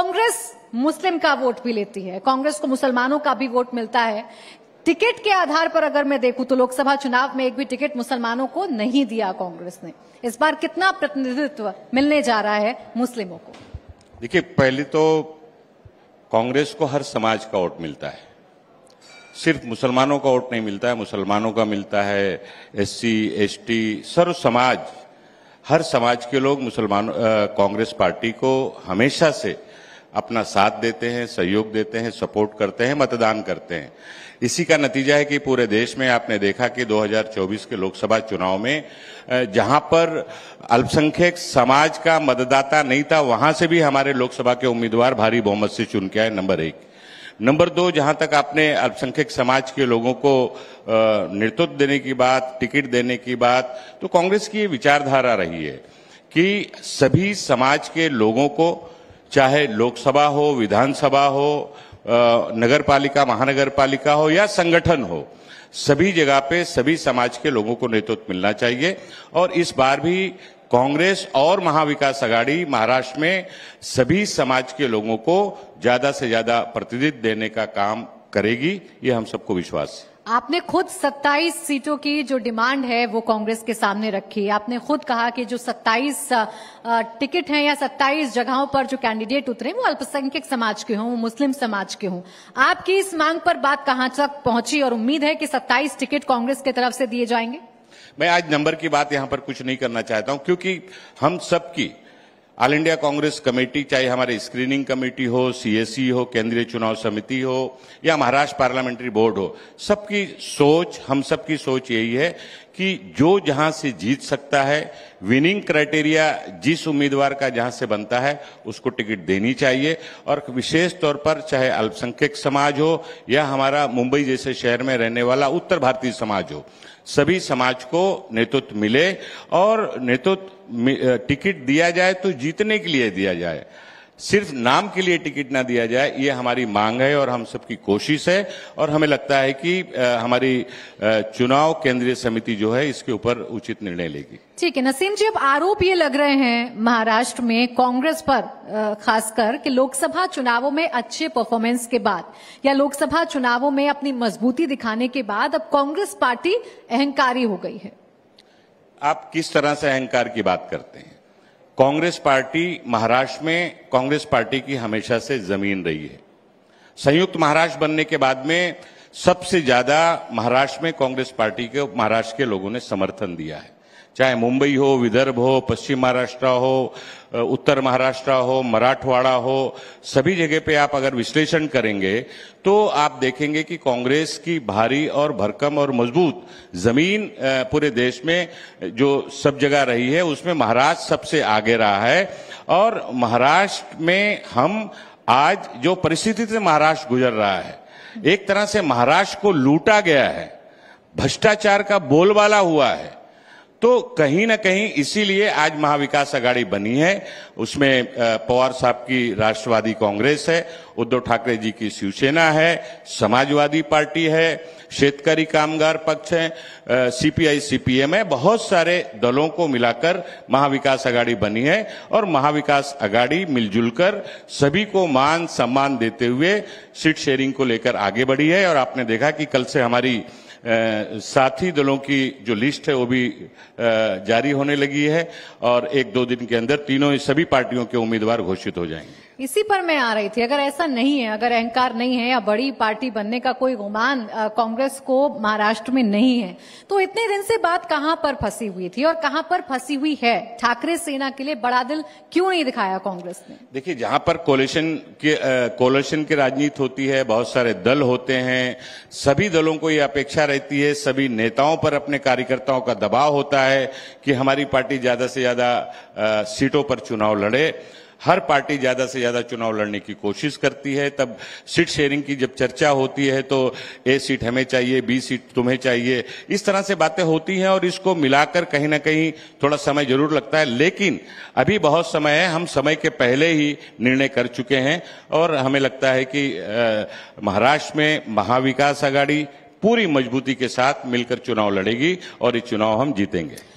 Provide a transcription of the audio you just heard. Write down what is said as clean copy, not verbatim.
कांग्रेस मुस्लिम का वोट भी लेती है, कांग्रेस को मुसलमानों का भी वोट मिलता है। टिकट के आधार पर अगर मैं देखूं तो लोकसभा चुनाव में एक भी टिकट मुसलमानों को नहीं दिया कांग्रेस ने। इस बार कितना प्रतिनिधित्व मिलने जा रहा है मुस्लिमों को? देखिए, पहले तो कांग्रेस को हर समाज का वोट मिलता है, सिर्फ मुसलमानों का वोट नहीं मिलता है। मुसलमानों का मिलता है, एससी, एसटी, सर्व समाज, हर समाज के लोग कांग्रेस पार्टी को हमेशा से अपना साथ देते हैं, सहयोग देते हैं, सपोर्ट करते हैं, मतदान करते हैं। इसी का नतीजा है कि पूरे देश में आपने देखा कि 2024 के लोकसभा चुनाव में जहां पर अल्पसंख्यक समाज का मतदाता नहीं था, वहां से भी हमारे लोकसभा के उम्मीदवार भारी बहुमत से चुन के आए, नंबर 1। नंबर 2, जहां तक आपने अल्पसंख्यक समाज के लोगों को नेतृत्व देने की बात, टिकट देने की बात, तो कांग्रेस की ये विचारधारा रही है कि सभी समाज के लोगों को, चाहे लोकसभा हो, विधानसभा हो, नगर पालिका, महानगर पालिका हो या संगठन हो, सभी जगह पे सभी समाज के लोगों को नेतृत्व मिलना चाहिए। और इस बार भी कांग्रेस और महाविकास आघाड़ी महाराष्ट्र में सभी समाज के लोगों को ज्यादा से ज्यादा प्रतिनिधित्व देने का काम करेगी, ये हम सबको विश्वास है। आपने खुद 27 सीटों की जो डिमांड है वो कांग्रेस के सामने रखी। आपने खुद कहा कि जो 27 टिकट हैं या 27 जगहों पर जो कैंडिडेट उतरे वो अल्पसंख्यक समाज के हों, मुस्लिम समाज के हों। आपकी इस मांग पर बात कहां तक पहुंची और उम्मीद है कि 27 टिकट कांग्रेस की तरफ से दिए जाएंगे? मैं आज नंबर की बात यहां पर कुछ नहीं करना चाहता हूं, क्योंकि हम सबकी ऑल इंडिया कांग्रेस कमेटी, चाहे हमारे स्क्रीनिंग कमेटी हो, सीएसी हो, केंद्रीय चुनाव समिति हो या महाराष्ट्र पार्लियामेंट्री बोर्ड हो, सबकी सोच, हम सबकी सोच यही है कि जो जहां से जीत सकता है, विनिंग क्राइटेरिया जिस उम्मीदवार का जहां से बनता है उसको टिकट देनी चाहिए। और विशेष तौर पर चाहे अल्पसंख्यक समाज हो या हमारा मुंबई जैसे शहर में रहने वाला उत्तर भारतीय समाज हो, सभी समाज को नेतृत्व मिले और नेतृत्व टिकट दिया जाए तो जीतने के लिए दिया जाए, सिर्फ नाम के लिए टिकट ना दिया जाए, ये हमारी मांग है और हम सबकी कोशिश है। और हमें लगता है कि हमारी चुनाव केंद्रीय समिति जो है इसके ऊपर उचित निर्णय लेगी। ठीक है नसीम जी, अब आरोप ये लग रहे हैं महाराष्ट्र में कांग्रेस पर खासकर कि लोकसभा चुनावों में अच्छे परफॉर्मेंस के बाद या लोकसभा चुनावों में अपनी मजबूती दिखाने के बाद अब कांग्रेस पार्टी अहंकारी हो गई है। आप किस तरह से अहंकार की बात करते हैं? कांग्रेस पार्टी महाराष्ट्र में कांग्रेस पार्टी की हमेशा से जमीन रही है। संयुक्त महाराष्ट्र बनने के बाद में सबसे ज्यादा महाराष्ट्र में कांग्रेस पार्टी के महाराष्ट्र के लोगों ने समर्थन दिया है, चाहे मुंबई हो, विदर्भ हो, पश्चिम महाराष्ट्र हो, उत्तर महाराष्ट्र हो, मराठवाड़ा हो, सभी जगह पे आप अगर विश्लेषण करेंगे तो आप देखेंगे कि कांग्रेस की भारी और भरकम और मजबूत जमीन पूरे देश में जो सब जगह रही है उसमें महाराष्ट्र सबसे आगे रहा है। और महाराष्ट्र में हम आज जो परिस्थिति से महाराष्ट्र गुजर रहा है, एक तरह से महाराष्ट्र को लूटा गया है, भ्रष्टाचार का बोलबाला हुआ है, तो कहीं ना कहीं इसीलिए आज महाविकास आघाड़ी बनी है। उसमें पवार साहब की राष्ट्रवादी कांग्रेस है, उद्धव ठाकरे जी की शिवसेना है, समाजवादी पार्टी है, शेतकरी कामगार पक्ष है, सीपीआई सीपीएम है, बहुत सारे दलों को मिलाकर महाविकास आघाड़ी बनी है। और महाविकास आघाड़ी मिलजुल कर सभी को मान सम्मान देते हुए सीट शेयरिंग को लेकर आगे बढ़ी है। और आपने देखा कि कल से हमारी साथी दलों की जो लिस्ट है वो भी जारी होने लगी है और 1-2 दिन के अंदर तीनों सभी पार्टियों के उम्मीदवार घोषित हो जाएंगे। इसी पर मैं आ रही थी, अगर ऐसा नहीं है, अगर अहंकार नहीं है या बड़ी पार्टी बनने का कोई गुमान कांग्रेस को महाराष्ट्र में नहीं है, तो इतने दिन से बात कहां पर फंसी हुई थी और कहां पर फंसी हुई है? ठाकरे सेना के लिए बड़ा दिल क्यों नहीं दिखाया कांग्रेस ने? देखिए, जहां पर कोलिशन की राजनीति होती है, बहुत सारे दल होते हैं, सभी दलों को ये अपेक्षा रहती है, सभी नेताओं पर अपने कार्यकर्ताओं का दबाव होता है कि हमारी पार्टी ज्यादा से ज्यादा सीटों पर चुनाव लड़े। हर पार्टी ज्यादा से ज्यादा चुनाव लड़ने की कोशिश करती है। तब सीट शेयरिंग की जब चर्चा होती है तो ए सीट हमें चाहिए, बी सीट तुम्हें चाहिए, इस तरह से बातें होती हैं और इसको मिलाकर कहीं ना कहीं थोड़ा समय जरूर लगता है। लेकिन अभी बहुत समय है, हम समय के पहले ही निर्णय कर चुके हैं और हमें लगता है कि महाराष्ट्र में महाविकास आघाड़ी पूरी मजबूती के साथ मिलकर चुनाव लड़ेगी और ये चुनाव हम जीतेंगे।